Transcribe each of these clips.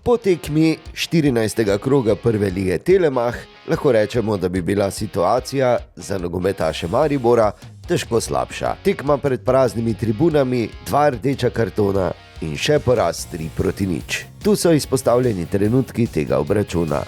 Po tekmi 14. kroga prve lige Telemach lahko rečemo, da bi bila situacija za nogometaše Maribora težko slabša. Tekma pred praznimi tribunami, 2 rdeča kartona in še poraz 3-0. Tu so izpostavljeni trenutki tega obračuna.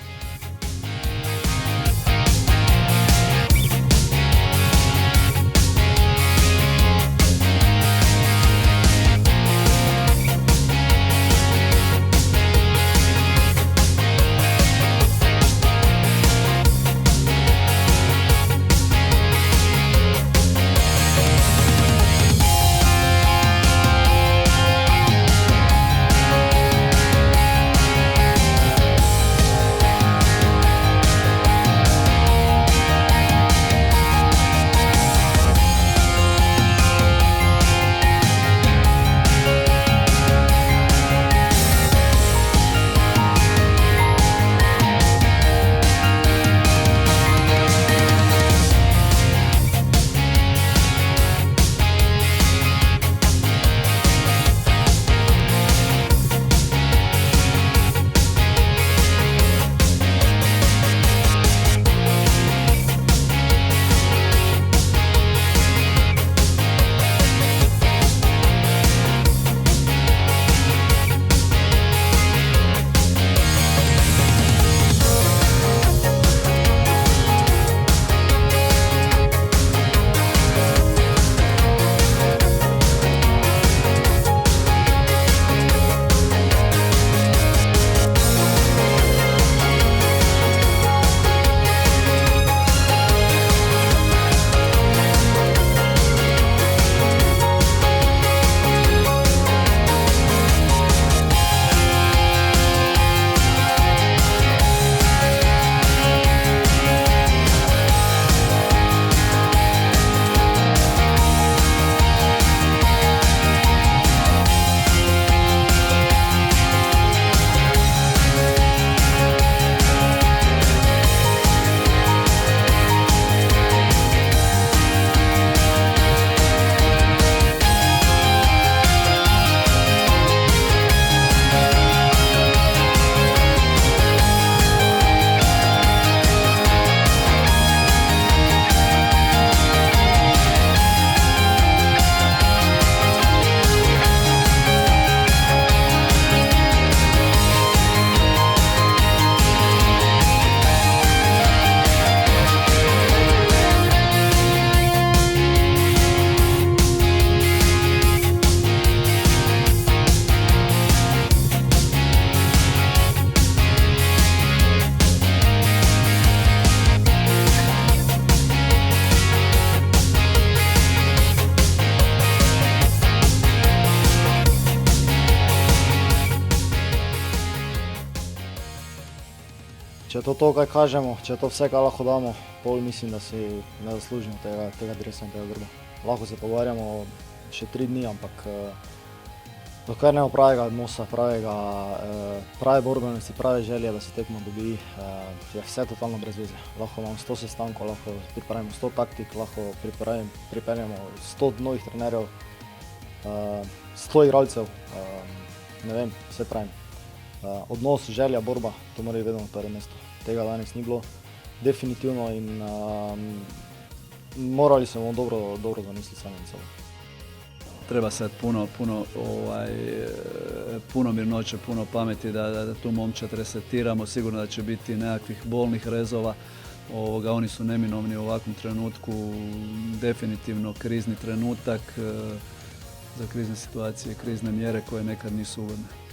Če je to, kaj kažemo, če je to vse, kaj lahko damo, pol mislim, da si ne zaslužimo tega dresa in tega grba. Lahko se pogovarjamo še 3 dni, ampak dokler ne pravega odnosa, prave borbenosti, prave želje, da se tekma dobi, je vse totalno brez veze. Lahko imamo 100 sestankov, lahko pripravimo 100 taktik, lahko pripeljemo 100 novih trenerjev, 100 igralcev, ne vem, vse pravim. Odnos, želja, borba, to mora biti vedno na prvem mestu. Tega danes ni bilo, definitivno, in morali smo dobro zamisliti sami na sebe. Treba sad puno mirnoće, puno pameti da tu momčad resetiramo. Sigurno da će biti nekakvih bolnih rezova. Oni su neminovni u ovakvom trenutku, definitivno krizni trenutak za krizne situacije, krizne mjere koje nekad nisu ugodne.